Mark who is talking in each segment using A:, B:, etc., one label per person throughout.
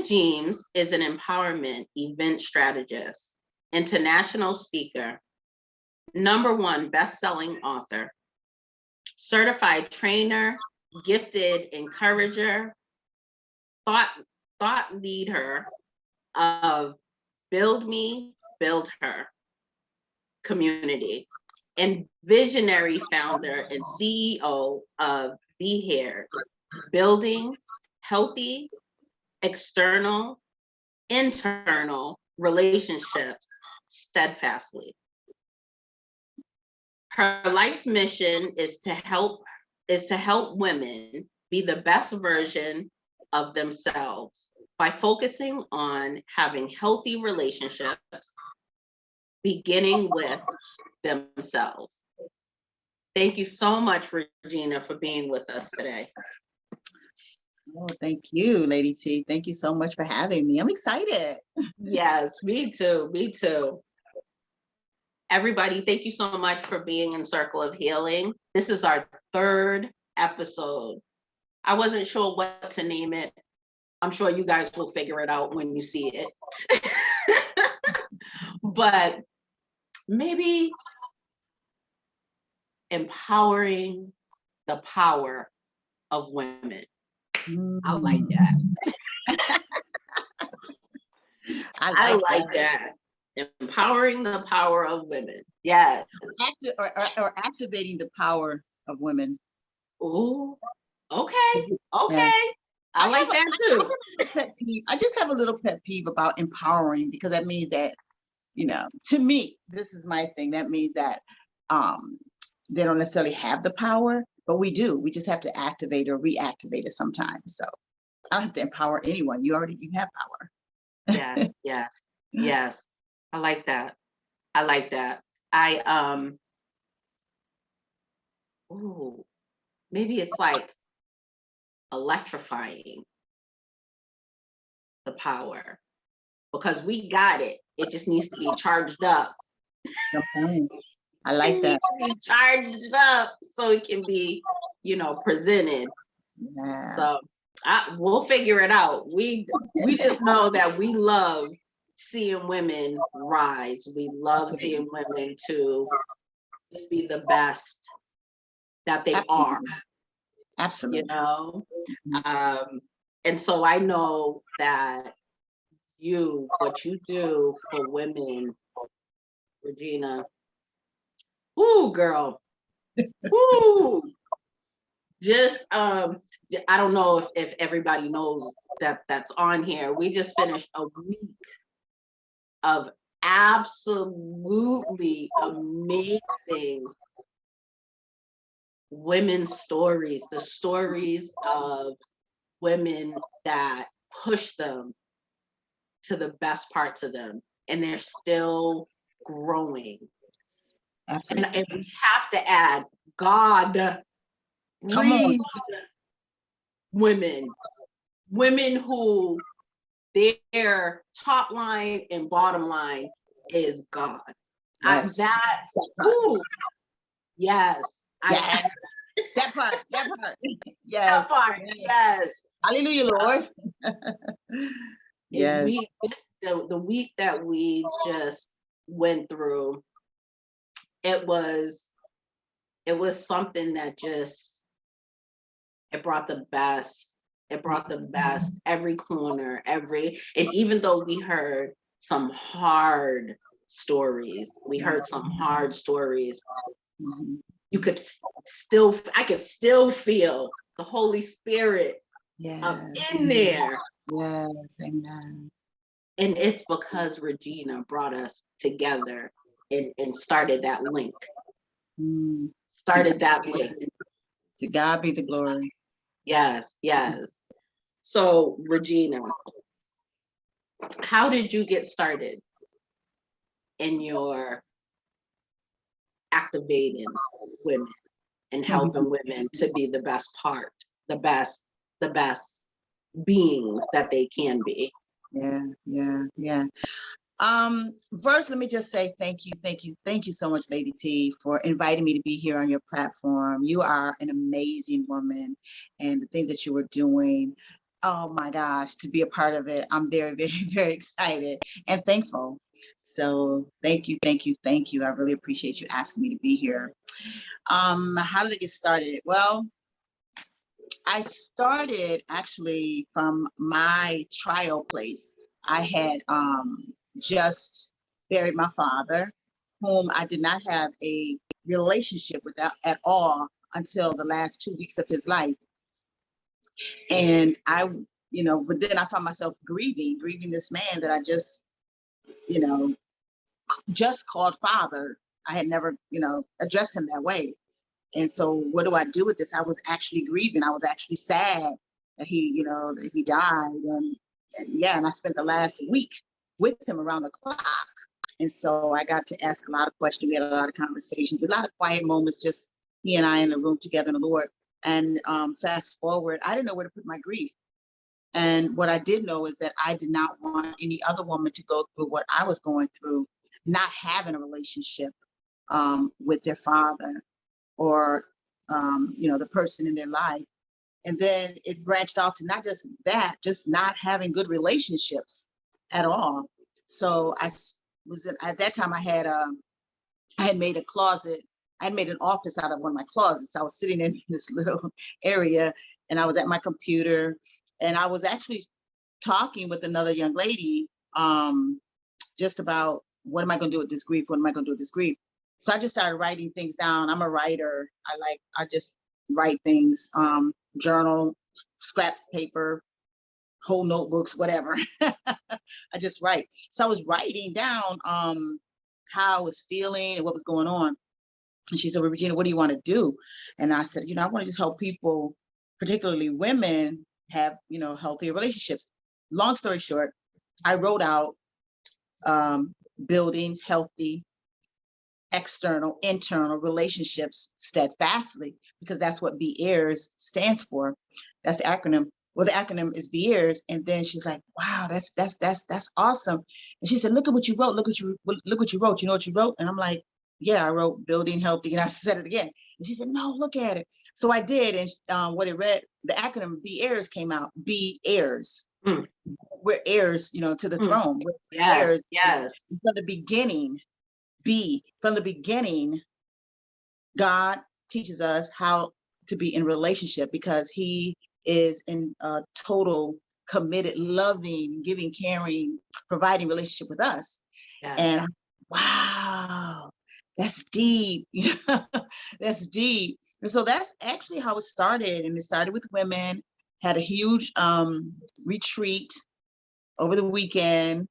A: Regina Geames is an empowerment event strategist, international speaker, #1 best-selling author, certified trainer, gifted encourager, thought leader of Build Me, Build Her community, and visionary founder and CEO of Be Here, building healthy external, internal relationships steadfastly. Her life's mission is to help women be the best version of themselves by focusing on having healthy relationships, beginning with themselves. Thank you so much, Regina, for being with us today.
B: Oh, thank you, Lady T. Thank you so much for having me. I'm excited.
A: Yes, me too. Me too. Everybody, thank you so much for being in Circle of Healing. This is our 3rd episode. I wasn't sure what to name it. I'm sure you guys will figure it out when you see it. But maybe empowering the power of women. I like that. I like that. Empowering the power of women. Yes.
B: Or activating the power of women.
A: Ooh, okay. Okay. Yeah. I like that too.
B: I just have a little pet peeve about empowering, because that means that, you know, to me, this is my thing. That means that they don't necessarily have the power, but we do. We just have to activate or reactivate it sometimes. So I don't have to empower anyone. You have power.
A: Yes, yes, yes. I like that. I like that. Ooh, maybe it's like electrifying the power, because we got it. It just needs to be charged up.
B: Okay. I like that.
A: It needs to be charged up so it can be, you know, presented.
B: Yeah.
A: So we'll figure it out. We just know that we love seeing women rise. We love seeing women to just be the best that they are.
B: Absolutely.
A: You know? And so I know that what you do for women, Regina, ooh, girl, ooh, just, I don't know if everybody knows that's on here. We just finished a week of absolutely amazing women's stories, the stories of women that push them to the best parts of them, and they're still growing. Absolutely. And we have to add God. Come on. Women who their top line and bottom line is God. Yes. Yes.
B: Yes. That part.
A: That
B: Yes.
A: part. Yes.
B: Hallelujah, Lord.
A: Yes. The week that we just went through, it was something that just, it brought the best. It brought the best every corner, and even though we heard some hard stories, you could still, I could still feel the Holy Spirit in there.
B: Yes, amen.
A: And it's because Regina brought us together and started that link. To
B: God be the glory.
A: Yes, yes. So, Regina, how did you get started in your activating women and helping women to be the best beings that they can be?
B: Yeah. First, let me just say thank you so much, Lady T, for inviting me to be here on your platform. You are an amazing woman, and the things that you were doing Oh my gosh, to be a part of it. I'm very, very, very excited and thankful. So thank you, thank you, thank you. I really appreciate you asking me to be here. How did it get started? Well, I started actually from my trial place. I had just buried my father, whom I did not have a relationship with at all until the last 2 weeks of his life. And but then I found myself grieving this man that I just, you know, just called father. I had never, addressed him that way. And so what do I do with this? I was actually grieving. I was actually sad that he died. And I spent the last week with him around the clock. And so I got to ask a lot of questions. We had a lot of conversations, a lot of quiet moments, just he and I in the room together in the Lord. And fast forward, I didn't know where to put my grief. And what I did know is that I did not want any other woman to go through what I was going through, not having a relationship with their father or, the person in their life. And then it branched off to not just that, just not having good relationships at all. So at that time I had made a closet. I had made an office out of one of my closets. I was sitting in this little area and I was at my computer and I was actually talking with another young lady just about what am I going to do with this grief? What am I going to do with this grief? So I just started writing things down. I'm a writer. I just write things, journal, scraps, paper, whole notebooks, whatever. I just write. So I was writing down how I was feeling and what was going on. And she said, well, Regina, what do you want to do? And I said, I want to just help people, particularly women, have, healthier relationships. Long story short, I wrote out building healthy external, internal relationships steadfastly, because that's what BEARS stands for. That's the acronym. Well, the acronym is BEARS. And then she's like, wow, that's awesome. And she said, look at what you wrote. Look what you wrote. You know what you wrote? And I'm like, yeah, I wrote building healthy. And I said it again. And she said, no, look at it. So I did. And what it read, the acronym BEARS came out. BEARS. Mm. We're heirs, to the throne. We're heirs.
A: Yes.
B: From the beginning. From the beginning, God teaches us how to be in relationship because he is in a total committed, loving, giving, caring, providing relationship with us. Yeah. And wow, that's deep. That's deep. And so that's actually how it started. And it started with women, had a huge retreat over the weekend.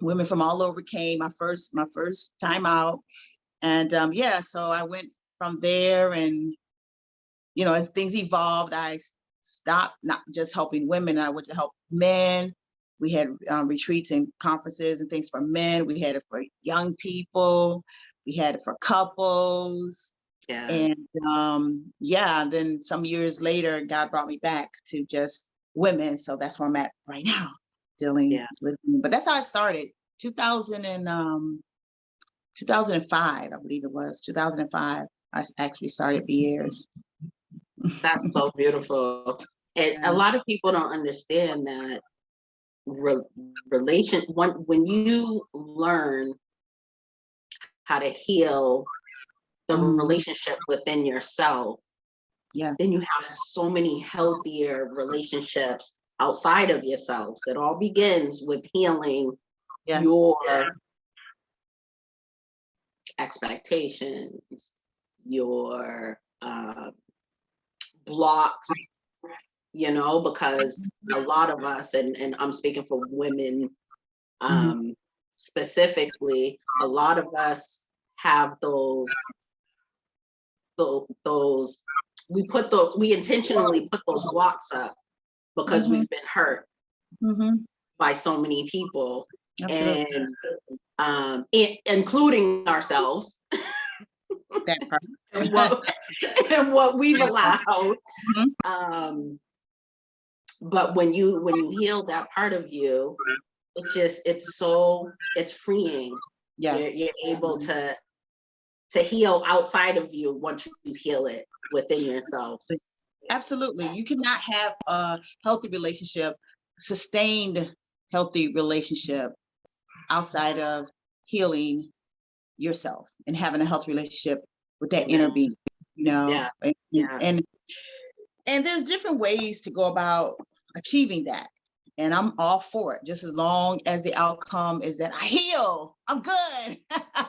B: Women from all over came, my first time out. And so I went from there and, as things evolved, I stopped not just helping women, I went to help men. We had retreats and conferences and things for men. We had it for young people. We had it for couples. Yeah. And then some years later, God brought me back to just women. So that's where I'm at right now, dealing with women. But that's how I started. 2005, I believe it was 2005. I actually started BEARS.
A: That's so beautiful. And a lot of people don't understand that when you learn how to heal the relationship within yourself, then you have so many healthier relationships outside of yourselves. It all begins with healing your expectations, your blocks, because a lot of us, and I'm speaking for women specifically, a lot of us have those we intentionally put those blocks up because we've been hurt by so many people. Absolutely. And including ourselves. That part. and what we've allowed. But when you heal that part of you, it's freeing. Yeah. You're able to heal outside of you once you heal it within yourself.
B: Absolutely. You cannot have a healthy relationship, sustained healthy relationship outside of healing yourself and having a healthy relationship with that inner
A: Amen.
B: being, you know,
A: Yeah.
B: and,
A: Yeah.
B: and there's different ways to go about achieving that. And I'm all for it, just as long as the outcome is that I heal, I'm good.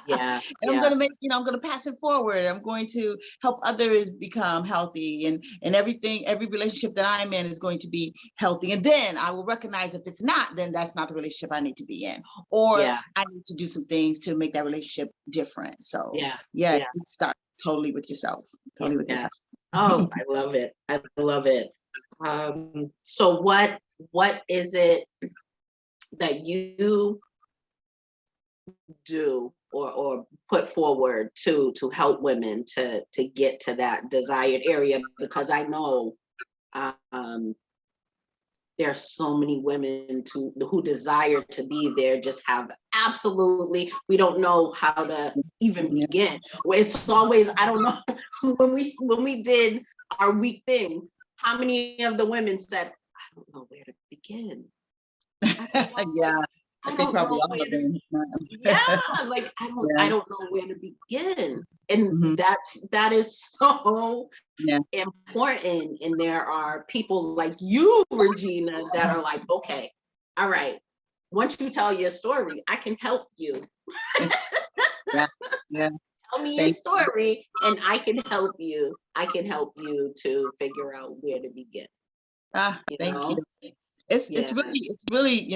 A: Yeah.
B: And I'm
A: Yeah.
B: going to make, I'm going to pass it forward. I'm going to help others become healthy, and everything, every relationship that I'm in is going to be healthy. And then I will recognize if it's not, then that's not the relationship I need to be in, or
A: Yeah.
B: I need to do some things to make that relationship different. So
A: Yeah.
B: yeah,
A: Yeah.
B: it starts totally with yourself, totally with
A: Yeah.
B: yourself.
A: Oh, I love it. I love it. So what is it that you do or put forward to help women to get to that desired area? Because I know there's so many women who desire to be there, just have absolutely, we don't know how to even
B: Yeah.
A: begin. It's always, I don't know, when we did our week thing, how many of the women said, I don't know where to begin.
B: Yeah, I
A: I
B: think
A: don't
B: probably
A: know
B: all
A: where
B: of
A: to,
B: them.
A: yeah, like
B: Yeah.
A: I don't know where to begin. And
B: Mhm.
A: that is so
B: Yeah.
A: important. And there are people like you, Regina, that are like, okay, all right, once you tell your story, I can help you.
B: Yeah. Yeah.
A: Tell me your
B: Thank you.
A: story and I can help you. I can help you to figure out where to begin. You
B: Thank you.
A: know?
B: It's
A: Yeah.
B: really,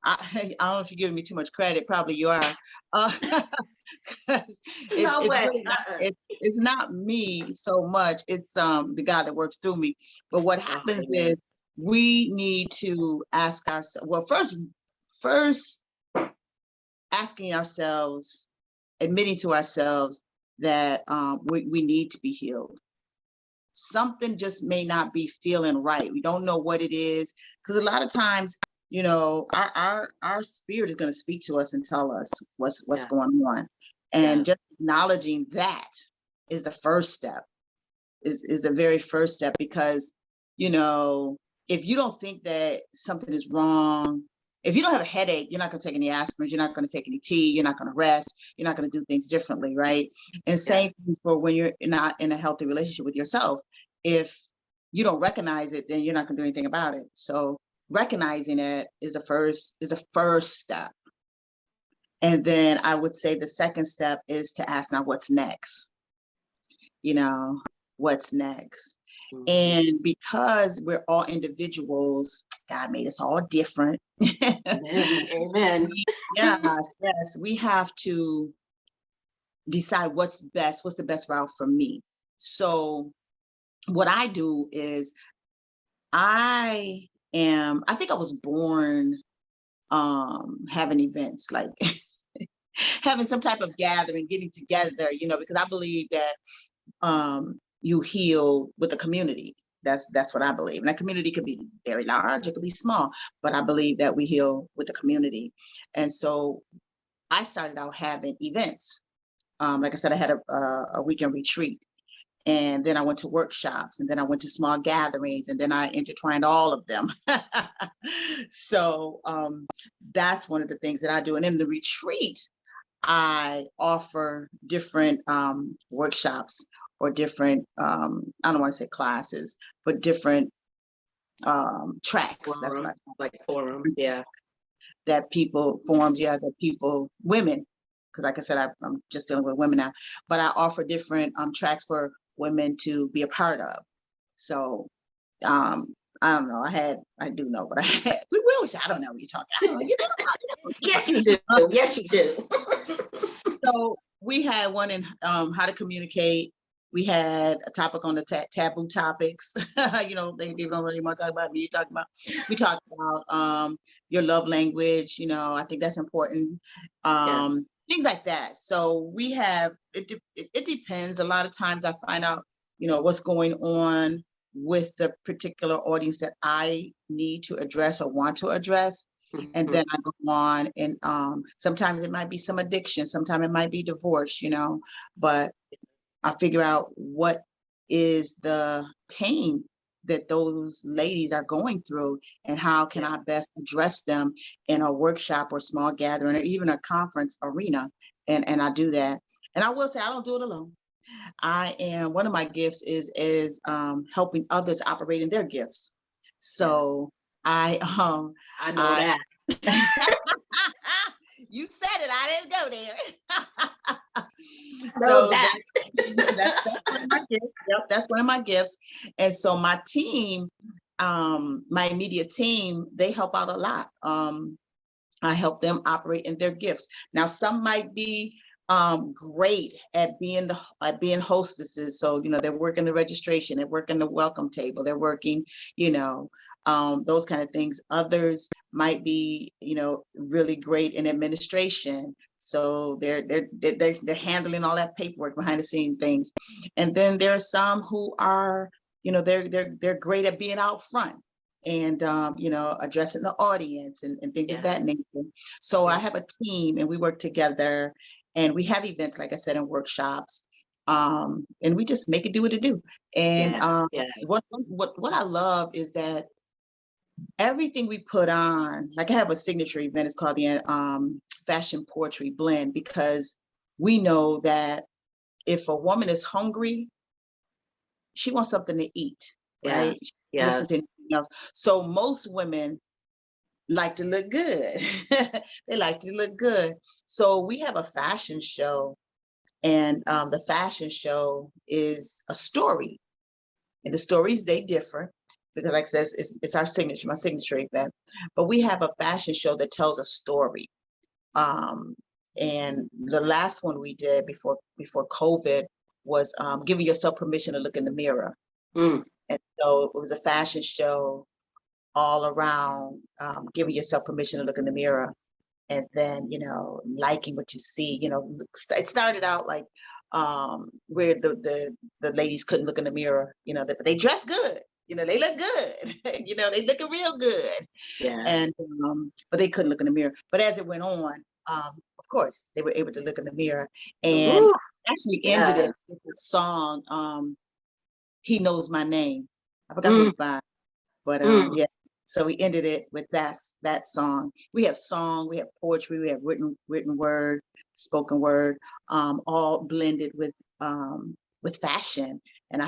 B: I I don't know if you're giving me too much credit. Probably you are. Uh, 'Cause
A: No
B: it's
A: way.
B: really not, it's not me so much. It's the God that works through me. But what
A: Oh,
B: happens is
A: amen.
B: we need to ask ourselves, well, first asking ourselves, admitting to ourselves that we need to be healed. Something just may not be feeling right. We don't know what it is, because a lot of times, our spirit is going to speak to us and tell us what's
A: Yeah.
B: going on, and
A: Yeah.
B: just acknowledging that is the first step. Is the very first step, because if you don't think that something is wrong, if you don't have a headache, you're not going to take any aspirin, you're not going to take any tea, you're not going to rest, you're not going to do things differently, right? And
A: Yeah.
B: same things for when you're not in a healthy relationship with yourself. If you don't recognize it, then you're not going to do anything about it. So recognizing it is the first step. And then I would say the second step is to ask, now what's next? What's next?
A: Mhm.
B: And because we're all individuals, God made us all different.
A: Amen. Amen.
B: Yes, we have to decide what's the best route for me. So what I do is I think I was born having events, like having some type of gathering, getting together, because I believe that you heal with the community. That's what I believe. And that community could be very large, it could be small, but I believe that we heal with the community. And so I started out having events. Like I said, I had a weekend retreat, and then I went to workshops, and then I went to small gatherings, and then I intertwined all of them. So that's one of the things that I do. And in the retreat, I offer different workshops, or different, I don't want to say classes, but different tracks. That's what
A: Forums, like forums. Yeah.
B: that people, women, because like I said, I'm just dealing with women now, but I offer different tracks for women to be a part of. So I don't know. I do know what I had. We always say, I don't know what you're talking. I don't know. You
A: Yes, you do. Yes, you do.
B: So we had one in how to communicate. We had a topic on the taboo topics. People don't really want to talk about me. We talked about your love language. I think that's important.
A: Yes.
B: Things like that. So we have it depends. A lot of times I find out, what's going on with the particular audience that I need to address or want to address. And then I go on, and sometimes it might be some addiction, sometimes it might be divorce, but I figure out what is the pain that those ladies are going through, and how can I best address them in a workshop or small gathering or even a conference arena. And I do that. And I will say, I don't do it alone. One of my gifts is helping others operate in their gifts. So
A: I know that.
B: You said it, I didn't go there.
A: So
B: that's one of my gifts. Yep, that's one of my gifts. And so my team, my immediate team, they help out a lot. I help them operate in their gifts. Now, some might be great at being hostesses. So, they're working the registration, they're working the welcome table, they're working, those kind of things. Others might be, really great in administration. So they're handling all that paperwork, behind the scene things. And then there are some who are, they're great at being out front and addressing the audience and things of that nature. So I have a team, and we work together, and we have events, like I said, and workshops, and we just make it do what it do. And what I love is that everything we put on, like I have a signature event, it's called the Fashion Poetry Blend, because we know that if a woman is hungry, she wants something to eat, right?
A: Yes.
B: To anything else. So most women like to look good. They like to look good. So we have a fashion show, and the fashion show is a story, and the stories, they differ, because like I said, it's my signature event. But we have a fashion show that tells a story. And the last one we did before COVID was giving yourself permission to look in the mirror. And so it was a fashion show all around giving yourself permission to look in the mirror, and then liking what you see. It started out like where the ladies couldn't look in the mirror, but they dress good, they look good, they looking real good, and but they couldn't look in the mirror. But as it went on, of course they were able to look in the mirror, and actually ended it with the song "He Knows My Name." I forgot who it's by, but so we ended it with that song. We have song, we have poetry, we have written word, spoken word, all blended with fashion. And I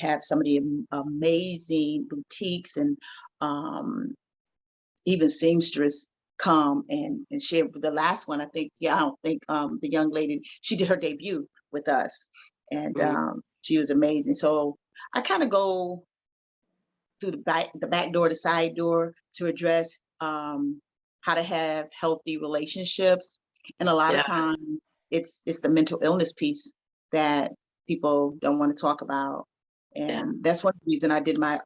B: have some of the amazing boutiques and even seamstress come and share. The last one, I think, the young lady, she did her debut with us, and she was amazing. So I kind of go through the back door, the side door, to address how to have healthy relationships. And a lot of times it's the mental illness piece that people don't want to talk about. And that's one reason I did my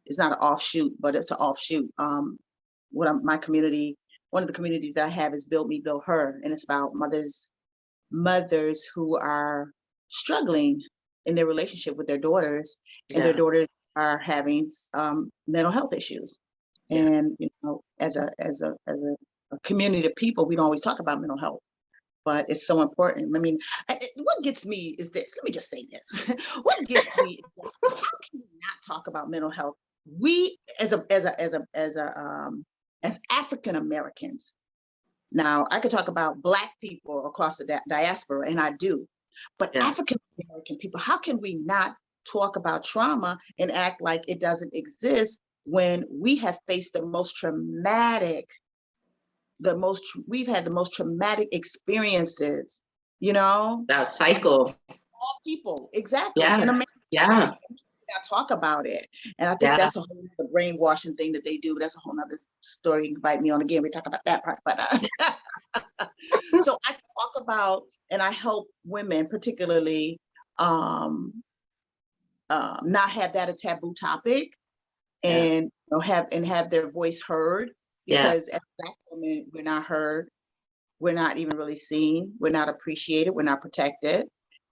B: it's not an offshoot, but it's an offshoot. My community, one of the communities that I have is Build Me, Build Her, and it's about mothers who are struggling in their relationship with their daughters, and their daughters are having mental health issues. And as a community of people, we don't always talk about mental health, but it's so important. I mean, what gets me is this. Let me just say this. What gets me is that, how can we not talk about mental health? We as African Americans. Now, I could talk about Black people across the diaspora, and I do. But African American people, how can we not talk about trauma and act like it doesn't exist when we have faced we've had the most traumatic experiences,
A: That cycle.
B: All people, exactly. In America, not talk about it. And I think that's a whole other brainwashing thing that they do. That's a whole other story. You can invite me on again, we talk about that part. But so I talk about, and I help women particularly not have that a taboo topic, and have their voice heard, because as Black women, we're not heard, we're not even really seen, we're not appreciated, we're not protected.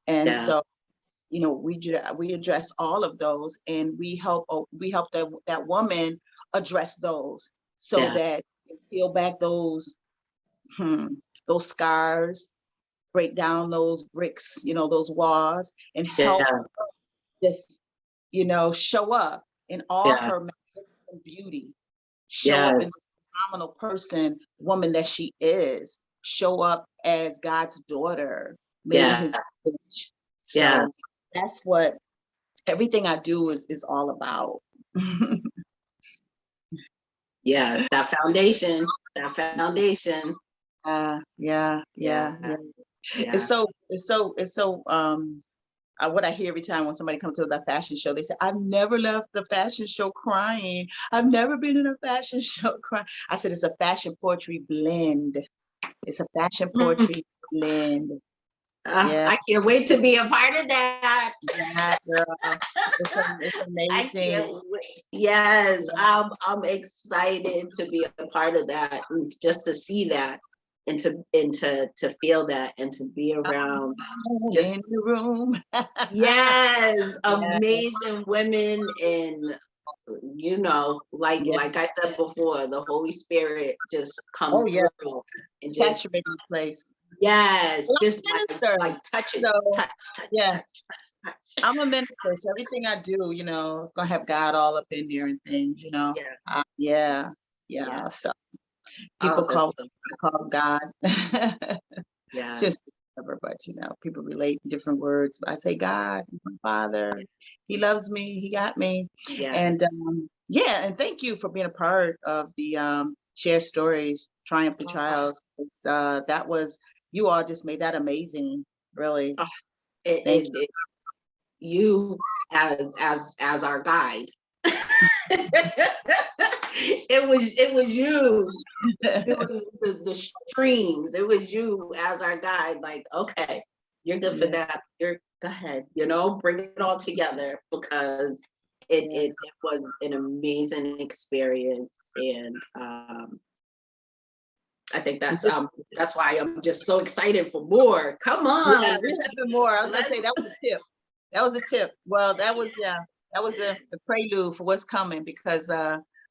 B: And so we address all of those, and we help that woman address those, so that you peel back those scars, break down those bricks, those walls, and help
A: Yes.
B: just, show up in all
A: Yeah.
B: her magnificent beauty, show up in
A: Yes.
B: the phenomenal woman that she is, show up as God's daughter, made in his
A: Yeah.
B: image.
A: Yeah.
B: So that's what everything I do is all about.
A: Yes. That foundation. That foundation.
B: Yeah.
A: Yeah. Yeah.
B: What I hear every time when somebody comes to the fashion show, they say, I've never left the fashion show crying. I've never been in a fashion show crying. I said, it's a fashion poetry blend. It's a fashion poetry blend. Yeah.
A: I can't wait to be a part of that.
B: Yeah, girl. It's
A: I can't
B: amazing.
A: wait. Yes,
B: Yeah.
A: I'm excited to be a part of that, and just to see that, and to feel that, and to be around just,
B: In the room.
A: yes,
B: Yeah.
A: amazing women. And
B: Yeah.
A: like I said before, the Holy Spirit just comes
B: Oh, yeah.
A: through and just,
B: Saturating the place.
A: yes,
B: Well,
A: just
B: I'm a minister.
A: like touches,
B: So,
A: touch, touch,
B: yeah,
A: touch, touch.
B: I'm a minister. So everything I do, it's going to have God all up in there and things.
A: Yeah,
B: Yeah.
A: yeah.
B: Yeah. So people
A: Oh, that's so,
B: call God.
A: yeah,
B: Just whatever, but people relate in different words. But I say God, He's my Father. He loves me. He got me.
A: yeah.
B: And yeah, and thank you for being a part of the Share Stories, Triumph and
A: Oh,
B: Trials. That was, you all just made that amazing, really.
A: oh,
B: Thank
A: you as our guide. It was you. It
B: you.
A: was the streams. It was you as our guide. Like, okay, you're good for
B: Yeah,
A: that. Go ahead. Bring it all together, because
B: yeah.
A: it was an amazing experience. And I think that's why I'm just so excited for more. Come
B: Yeah,
A: on,
B: we have been more. I was gonna
A: let's.
B: say that was a tip. That was a tip. Well, that was the prelude for what's coming, because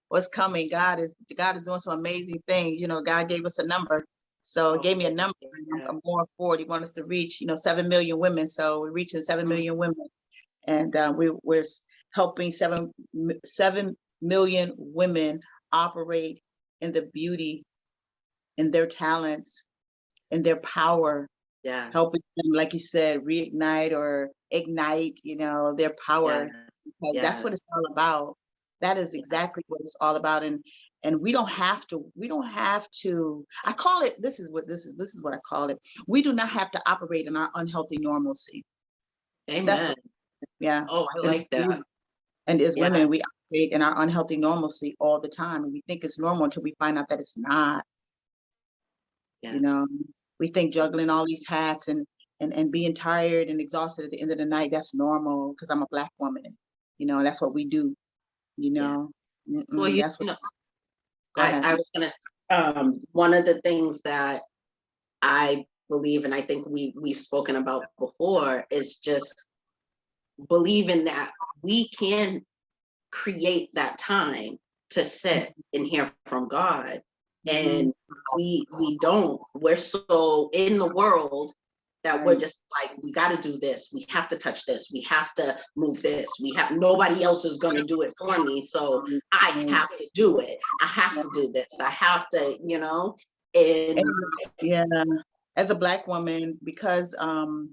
B: what's coming, God is doing some amazing things. God gave us a number. So he gave me a number, and I'm going forward. He wants us to reach, 7 million women. So we're reaching 7 million women. And we're helping 7 million women operate in the beauty, in their talents, in their power,
A: Yeah,
B: helping them, like you said, reignite or ignite, their
A: yeah,
B: power, because that's
A: yeah,
B: what it's all about. That is
A: yeah.
B: exactly what it's all about. And we don't have to, I call it, this is what I call it. We do not have to operate in our unhealthy normalcy. That's
A: Amen.
B: what, yeah.
A: Oh, I
B: And,
A: like that.
B: and as
A: Yeah,
B: women, we operate in our unhealthy normalcy all the time. And we think it's normal until we find out that it's not.
A: yeah,
B: You know, we think juggling all these hats and being tired and exhausted at the end of the night, that's normal because I'm a Black woman. That's what we do, you
A: yeah.
B: know.
A: Well,
B: That's what, go ahead.
A: I was gonna, one of the things that I believe, and I think we've spoken about before, is just believing that we can create that time to sit and hear from God.
B: Mhm.
A: And we don't. We're so in the world that we're
B: Right.
A: just like, we got to do this. We have to touch this. We have to move this. Nobody else is going to do it for me. So I
B: Right.
A: have to do it. I have
B: Yeah.
A: to do this. I have to, and
B: And, yeah, as a Black woman, because of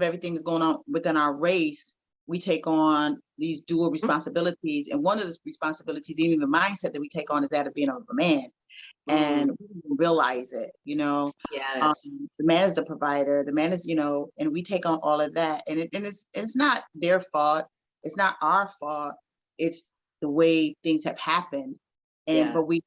B: everything that's going on within our race, we take on these dual responsibilities. And one of the responsibilities, even the mindset that we take on, is that of being a man. And we don't realize it.
A: yes,
B: The man is the provider, the man is, and we take on all of that. And it's not their fault. It's not our fault. It's the way things have happened.
A: yeah,
B: But we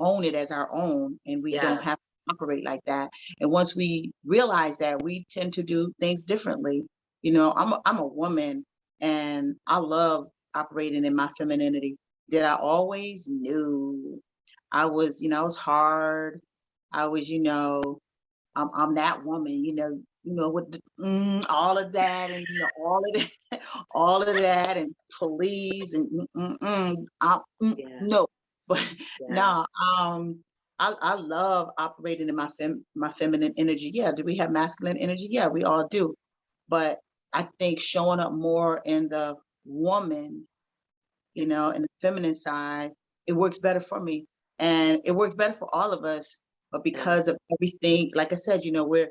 B: own it as our own, and we don't
A: yes,
B: have to operate like that. And once we realize that, we tend to do things differently. I'm a woman, and I love operating in my femininity. Did I always? No. I was hard. I was, I'm that woman, with all of that, and all of that, all of that, and police and
A: yeah,
B: no, but
A: yeah,
B: no, I love operating in my feminine energy. Yeah. Do we have masculine energy? Yeah, we all do. But I think showing up more in the woman, in the feminine side, it works better for me. And it works better for all of us. But
A: Yeah.
B: because of everything, like I said, we're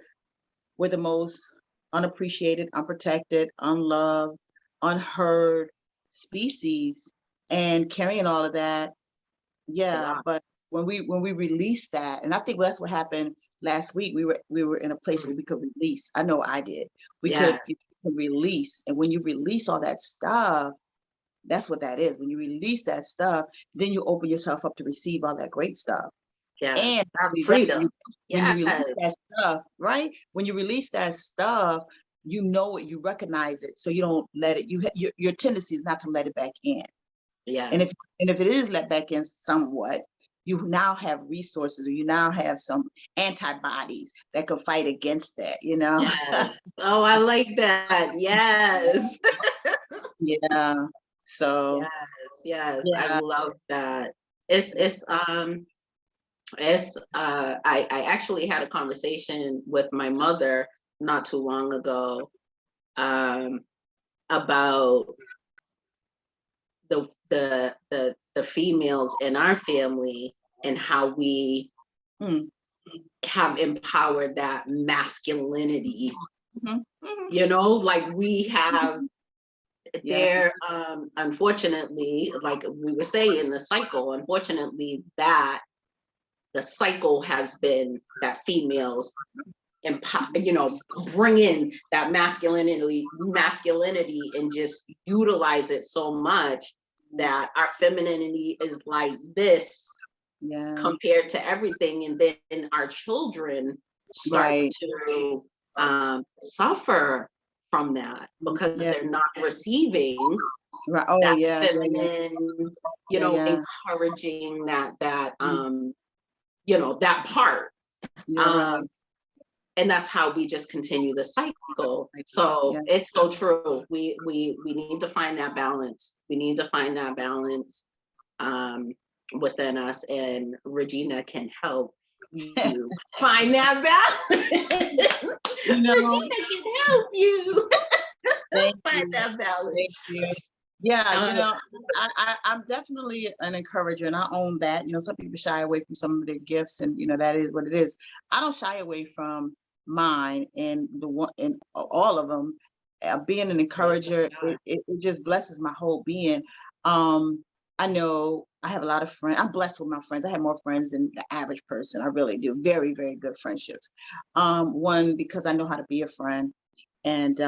B: the most unappreciated, unprotected, unloved, unheard species, and carrying all of that. Yeah,
A: Yeah.
B: but when we release that, and I think that's what happened last week. We were in a place where we could release. I know I did. We
A: Yeah.
B: could release, and when you release all that stuff, that's what that is. When you release that stuff, then you open yourself up to receive all that great stuff.
A: Yeah.
B: And
A: That's freedom.
B: when you release
A: Yes.
B: that stuff, right? When you release that stuff, you know it, you recognize it, so you don't let it. Your tendency is not to let it back in.
A: Yeah.
B: And if it is let back in somewhat, you now have resources, or you now have some antibodies that could fight against that.
A: Yes. Oh, I like that. Yes.
B: Yeah. So
A: Yes. Yes. I
B: yeah.
A: love that. I actually had a conversation with my mother not too long ago, about the females in our family and how we
B: Mm.
A: have empowered that masculinity.
B: Mhm. Mhm.
A: Like we have
B: Yeah.
A: there, unfortunately, like we were saying, the cycle, unfortunately, that the cycle has been that females bring in that masculinity and just utilize it so much that our femininity is like this
B: Yeah.
A: compared to everything, and then our children start
B: Right.
A: to suffer from that because
B: Yeah.
A: they're not receiving
B: Right. Oh
A: that
B: yeah. Yeah. Yeah.
A: feminine,
B: Yeah. Yeah.
A: encouraging that
B: Mm.
A: that part.
B: You're right.
A: Um, and that's how we just continue the cycle. So
B: Yeah.
A: it's so true. We need to find that balance. We need to find that balance within us, and Regina can help you find that balance.
B: You know,
A: Regina can help you
B: thank
A: find
B: you.
A: that balance.
B: Thank you. Yeah,
A: Uh,
B: I'm definitely an encourager, and I own that. Some people shy away from some of their gifts, and that is what it is. I don't shy away from mine, and all of them. Being an encourager, it just blesses my whole being. I know I have a lot of friends. I'm blessed with my friends. I have more friends than the average person. I really do. Very, very good friendships. One, because I know how to be a friend, and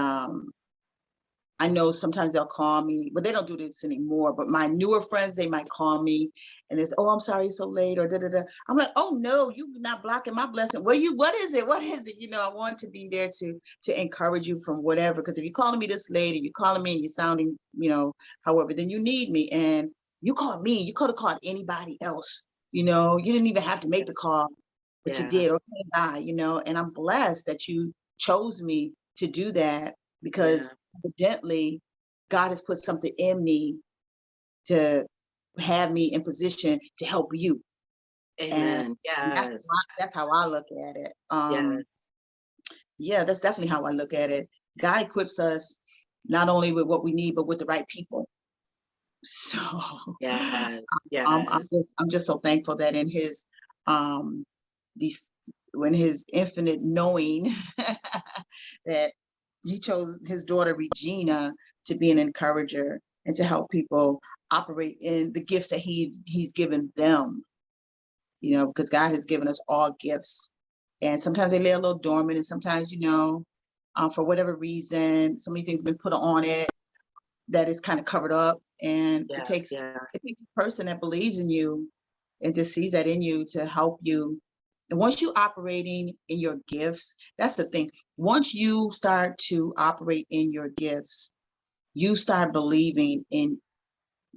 B: I know sometimes they'll call me, but they don't do this anymore. But my newer friends, they might call me and it's, oh, I'm sorry it's so late, or da da da. I'm like, oh no, you're not blocking my blessing. What is it? What is it? I want to be there to encourage you from whatever. Because if you're calling me this late, and you're calling me and you're sounding, however, then you need me. And you called me, you could have called anybody else. You didn't even have to make the call, but you
A: yeah,
B: did. Okay, bye. And I'm blessed that you chose me to do that,
A: yeah,
B: because evidently God has put something in me to have me in position to help you. And
A: amen.
B: that's
A: Yes,
B: that's how I look at it.
A: yes,
B: Yeah, that's definitely how I look at it. God equips us not only with what we need, but with the right people. So
A: yes,
B: I'm
A: yes,
B: just so thankful that in his these when his infinite knowing that he chose his daughter Regina to be an encourager and to help people operate in the gifts that he's given them. Because God has given us all gifts, and sometimes they lay a little dormant, and sometimes for whatever reason, so many things have been put on it that is kind of covered up, and
A: yeah,
B: it takes
A: yeah,
B: a person that believes in you and just sees that in you to help you. And once you operating in your gifts, that's the thing. Once you start to operate in your gifts, you start believing in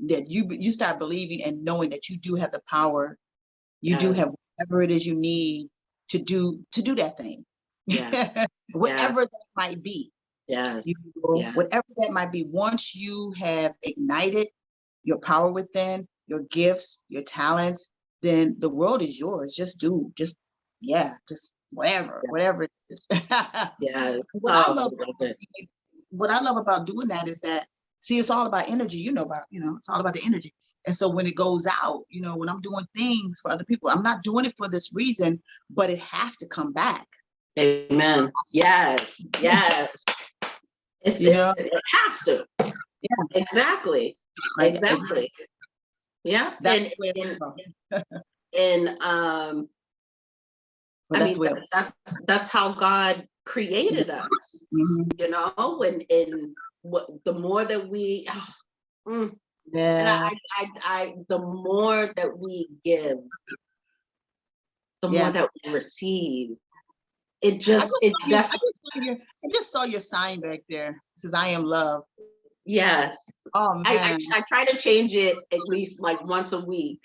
B: that you start believing and knowing that you do have the power. You do
A: yes,
B: have whatever it is you need to do that thing.
A: yeah, yeah,
B: Whatever that might be.
A: yes, yeah,
B: Whatever that might be, once you have ignited your power within, your gifts, your talents, then the world is yours. Just whatever it is.
A: Yes.
B: What
A: Oh,
B: I
A: I
B: love,
A: love it.
B: what I love about doing that is that, see, it's all about energy, it's all about the energy. And so when it goes out, when I'm doing things for other people, I'm not doing it for this reason, but it has to come back.
A: Amen. Yes. Yes. It has to.
B: Yeah.
A: Exactly.
B: Like,
A: Exactly. Yeah.
B: That's where
A: I mean, that's how God created us, and what the more that we, and the more that we give, the more that we receive. I
B: just saw your sign back there. It says, I am love.
A: Yes.
B: Oh man.
A: I try to change it at least like once a week.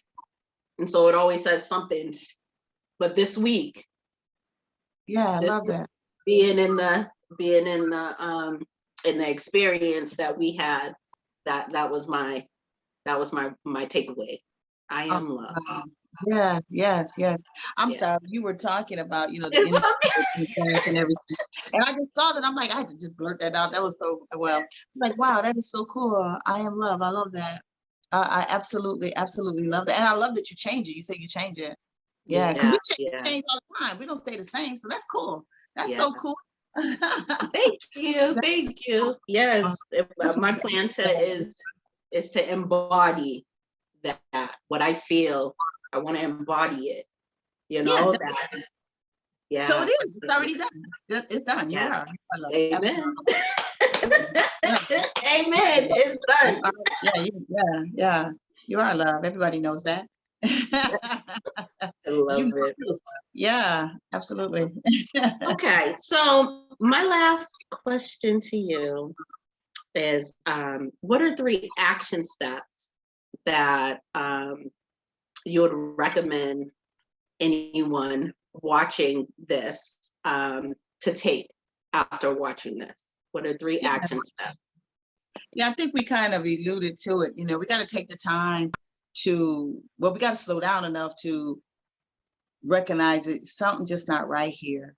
A: And so it always says something, but this week.
B: Yeah, I love that.
A: Being in the experience that we had, that was my takeaway. I am love.
B: Yeah, yes. I'm sorry, you were talking about, the energy and everything. And I just saw that. I'm like, I had to just blurt that out. That was so well. I'm like, wow, that is so cool. I am love. I love that. I absolutely love that. And I love that you change it. You say you change it. Yeah, because we change all the time. We don't stay the same. So that's cool. That's so cool.
A: Thank you. Yes. My plan is to embody that. What I feel, I want to embody it. That. Yeah.
B: So it is. It's already done. It's done. You are. I love it.
A: Amen. Amen. It's done.
B: Yeah. You are love. Everybody knows that.
A: I love it.
B: Yeah, absolutely.
A: Okay, so my last question to you is, what are 3 action steps that you would recommend anyone watching this to take after watching this? What are 3 action steps?
B: Yeah, I think we kind of alluded to it. We got to take the time we got to slow down enough to recognize it. Something just not right here,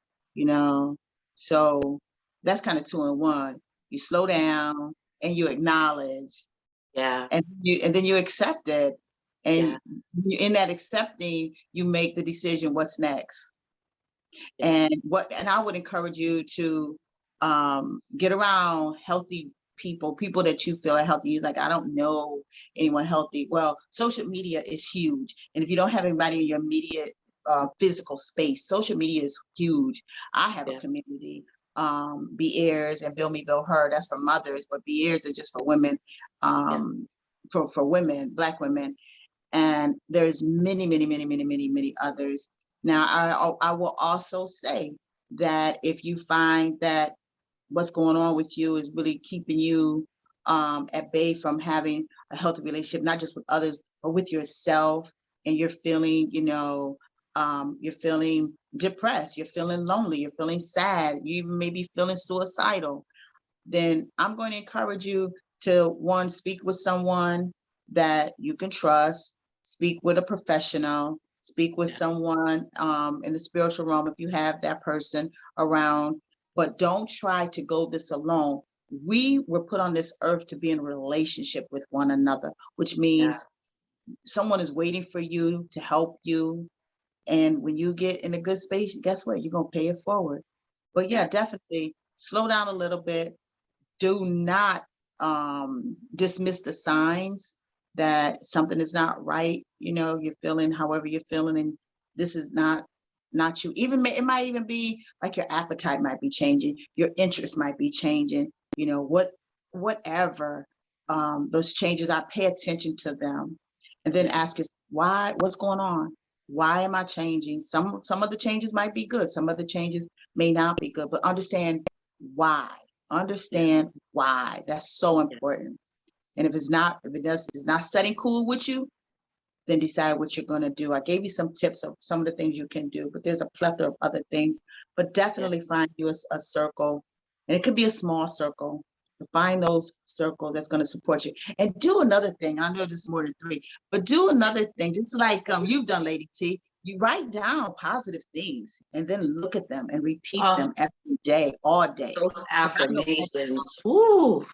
B: So that's kind of 2 in 1. You slow down and you acknowledge.
A: Yeah.
B: And then you accept it. And in that accepting, you make the decision what's next. Yeah. And I would encourage you to get around healthy people that you feel are healthy. He's like, I don't know anyone healthy. Well, social media is huge. And if you don't have anybody in your immediate physical space, social media is huge. I have a community, Be Ears and Bill Me, Bill Her. That's for mothers, but Be Ears is just for women, for women, Black women. And there's many others. Now, I will also say that if you find that what's going on with you is really keeping you at bay from having a healthy relationship, not just with others, but with yourself, and you're feeling, you're feeling depressed, you're feeling lonely, you're feeling sad, you may be feeling suicidal, then I'm going to encourage you to, 1, speak with someone that you can trust, speak with a professional, speak with someone in the spiritual realm if you have that person around, but don't try to go this alone. We were put on this earth to be in a relationship with one another, which means someone is waiting for you to help you. And when you get in a good space, guess what? You're going to pay it forward. But definitely slow down a little bit. Do not dismiss the signs that something is not right. You're feeling however you're feeling, and this is not you. It might even be like your appetite might be changing, your interest might be changing. Whatever those changes are, pay attention to them, and then ask yourself, why? What's going on? Why am I changing? Some of the changes might be good. Some of the changes may not be good. But understand why. Understand why. That's so important. And if it's not setting cool with you, then decide what you're going to do. I gave you some tips of some of the things you can do, but there's a plethora of other things. But definitely find you a circle, and it could be a small circle, Find those circles that's going to support you. And do another thing. I know there's more than 3, but do another thing. Just like you've done, Lady T. You write down positive things and then look at them and repeat them every day, all day.
A: Those affirmations. Woo.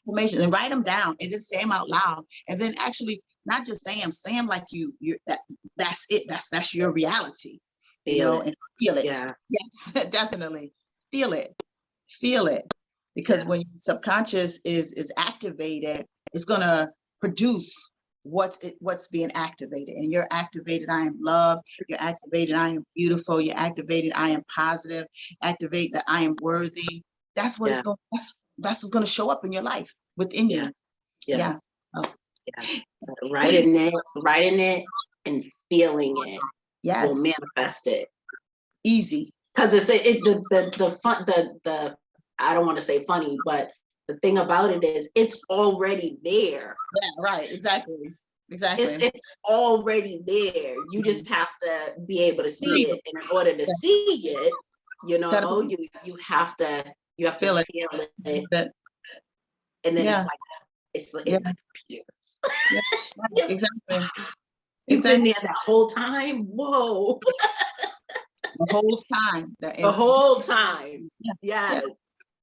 B: Affirmations, and write them down and just say them out loud. And then actually not just say them like that's it. That's your reality. And feel it.
A: Yeah.
B: Yes, definitely. Feel it. Feel it. Because when your subconscious is activated, it's gonna produce what's being activated. And you're activated, I am love. You're activated, I am beautiful. You're activated, I am positive. Activate that I am worthy. That's what it's going. That's what's going to show up in your life within you. Yeah.
A: Writing it and feeling it.
B: Yes.
A: Will manifest it.
B: Easy.
A: Because the I don't want to say funny, but the thing about it is it's already there.
B: Yeah, right. Exactly.
A: It's already there. You just have to be able to see it. And in order to see it, you have to feel it. And then it's like it appears.
B: Exactly.
A: You've been there the whole time. Whoa.
B: The whole time.
A: The whole time. Yeah.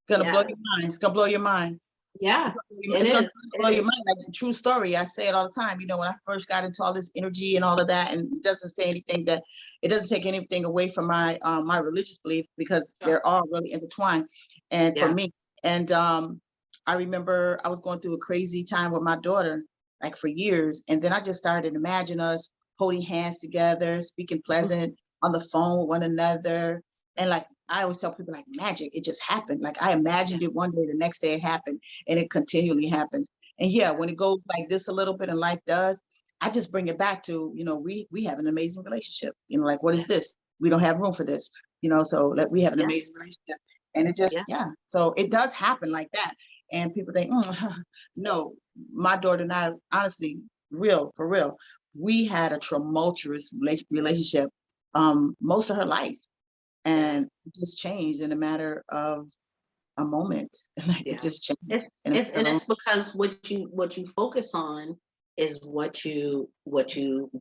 B: Gonna blow your mind. It's gonna blow your mind.
A: Yeah.
B: It's gonna blow your mind. Like a true story. I say it all the time. When I first got into all this energy and all of that, and it doesn't take anything away from my my religious belief, because they're all really intertwined. And for me, and I remember I was going through a crazy time with my daughter, like for years, and then I just started to imagine us holding hands together, speaking pleasant on the phone with one another, and like I always tell people, like magic, it just happened. Like I imagined it one day, the next day it happened, and it continually happens. And when it goes like this a little bit, and life does, I just bring it back to, we have an amazing relationship. Like, what is this? We don't have room for this, so we have an amazing relationship. And it just, so it does happen like that. And people think, no, my daughter and I, honestly, for real, we had a tumultuous relationship most of her life. And it just changed in a matter of a moment. It just changed.
A: It's because what you focus on is what you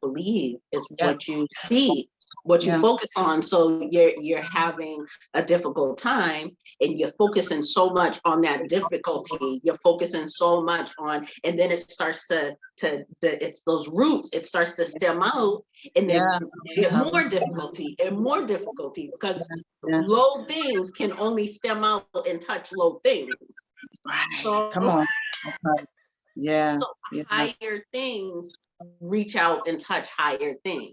A: believe, is what you see, what you focus on. So you're having a difficult time, and you're focusing so much on that difficulty. You're focusing so much on, and then it starts it's those roots. It starts to stem out, and then get more difficulty and more difficulty, because low things can only stem out and touch low things. So,
B: come on. Okay.
A: So higher things reach out and touch higher things.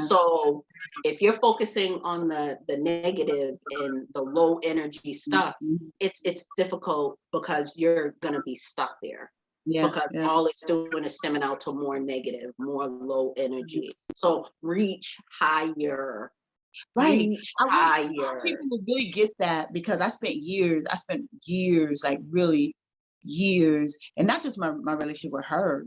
A: So if you're focusing on the negative and the low energy stuff, it's difficult, because you're gonna be stuck there. Because all it's doing is stemming out to more negative, more low energy. So reach higher.
B: Right.
A: Higher.
B: People will really get that, because I spent years, like really years, and not just my relationship with her,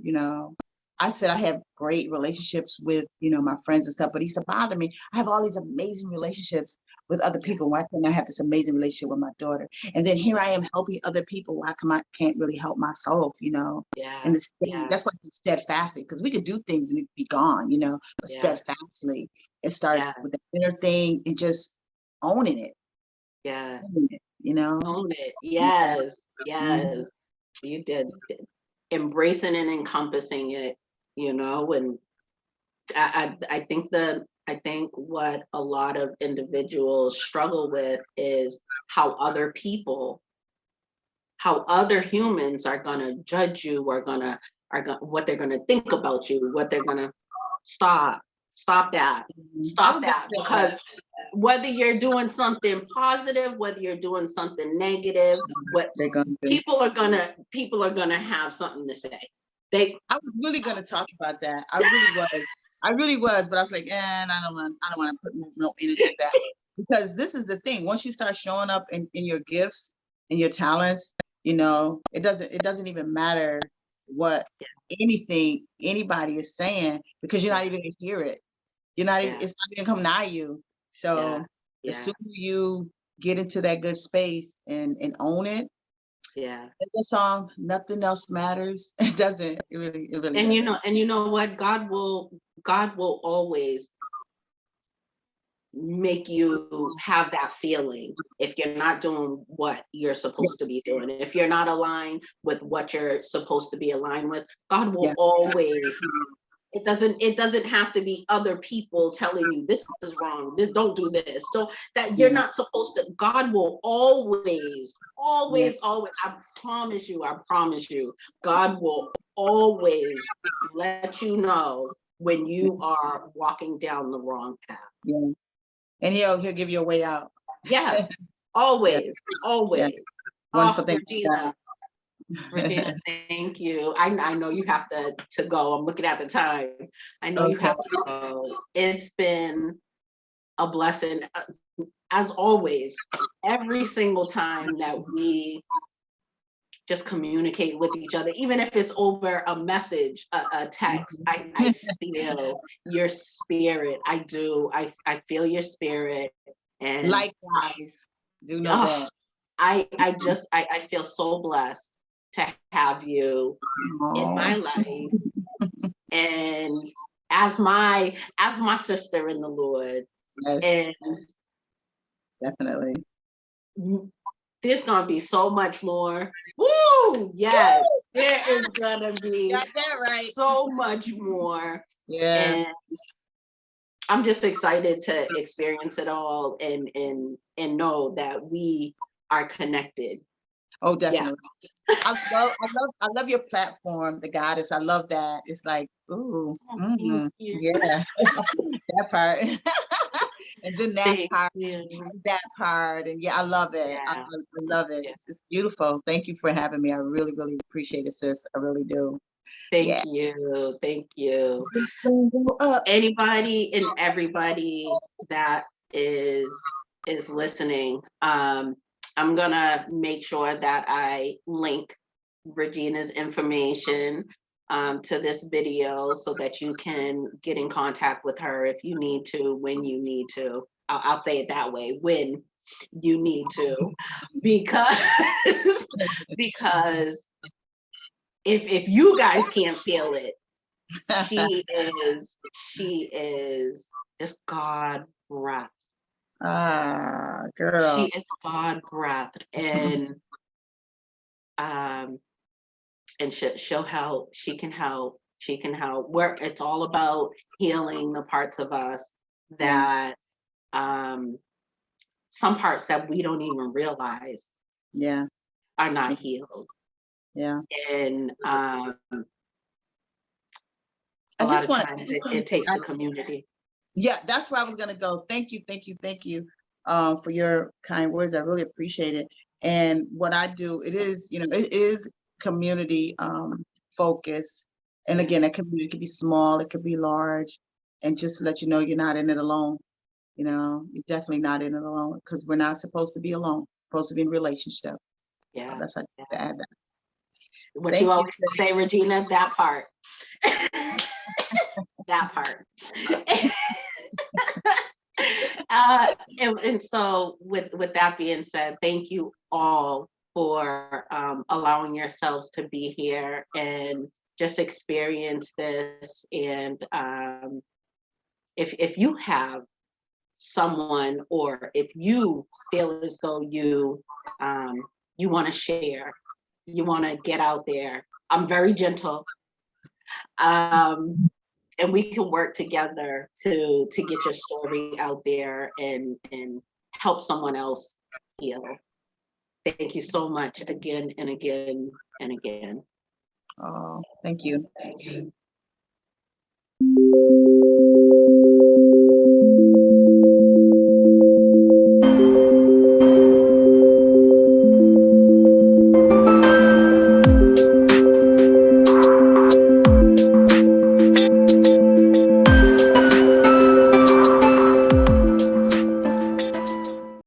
B: I said I have great relationships with, my friends and stuff, but it used to bother me. I have all these amazing relationships with other people. Why can't I have this amazing relationship with my daughter? And then here I am helping other people. Why come I can't really help myself, And that's why it's steadfastly, because we could do things and it'd be gone, but steadfastly, it starts with the inner thing and just owning it. Owning it,
A: Own it. Yes. You did. Embracing and encompassing it, and I think what a lot of individuals struggle with is how other humans are gonna judge you, what they're gonna think about you, what they're gonna stop that, because whether you're doing something positive, whether you're doing something negative, what people are gonna have something to say. I
B: was really gonna talk about that. I really was, but I was like, I don't want to put no energy in that, because this is the thing. Once you start showing up in your gifts and your talents, it doesn't even matter what anybody is saying, because you're not even gonna hear it. It's not even come nigh you. So the sooner you get into that good space and own it,
A: Yeah.
B: The song, Nothing Else Matters. It doesn't. It really
A: And
B: doesn't.
A: you know what? God will always make you have that feeling if you're not doing what you're supposed to be doing. If you're not aligned with what you're supposed to be aligned with, God will
B: Yeah.
A: always, it doesn't have to be other people telling you this is wrong, this, don't do this, don't, that you're not supposed to. God will always,
B: Yeah.
A: I promise you, God will always let you know when you are walking down the wrong path.
B: Yeah. And he'll give you a way out.
A: Yes,
B: Yeah.
A: always,
B: Yeah.
A: always.
B: Wonderful
A: Oh,
B: thing.
A: Regina, thank you. I know you have to go. I'm looking at the time. I know you
B: Okay.
A: have to go. It's been a blessing, as always. Every single time that we just communicate with each other, even if it's over a message, a text, I feel your spirit. I do. I feel your spirit, and
B: Likewise. Do know that.
A: I feel so blessed to have you in my life, and as my sister in the Lord.
B: Yes,
A: And
B: definitely.
A: there's gonna be so much more. Woo! Yes, there is gonna be
B: Got that right.
A: so much more.
B: Yeah.
A: And I'm just excited to experience it all and know that we are connected.
B: Oh,
A: Yeah.
B: definitely. I love your platform, the goddess. I love that. It's like, ooh,
A: Thank you.
B: yeah, that part. And then
A: Thank
B: part,
A: you.
B: that part, and yeah, I love it.
A: Yeah.
B: I love it.
A: Yeah.
B: It's beautiful. Thank you for having me. I really appreciate it, sis. I really do.
A: Thank you. Thank you. Anybody and everybody that is listening, I'm gonna make sure that I link Regina's information to this video so that you can get in contact with her if you need to, when you need to. I'll say it that way, when you need to, because because if you guys can't feel it, she is just God breath.
B: Girl.
A: She is God breath, and she'll help. She can help. She can help. Where it's all about healing the parts of us that some parts that we don't even realize are not healed.
B: Yeah.
A: And a lot of times it takes a community.
B: Yeah, that's where I was gonna go. Thank you for your kind words. I really appreciate it. And what I do, it is community focus. And again, that community could be small, it could be large, and just to let you know you're not in it alone. You're definitely not in it alone, because we're not supposed to be alone. We're supposed to be in relationship.
A: Yeah.
B: So that's how to add that.
A: What you always say, Regina, that part. That part. And so with that being said, thank you all for allowing yourselves to be here and just experience this. And if you have someone, or if you feel as though you want to share, you want to get out there, I'm very gentle. And we can work together to get your story out there and help someone else heal. Thank you so much again and again and again.
B: Oh, thank you.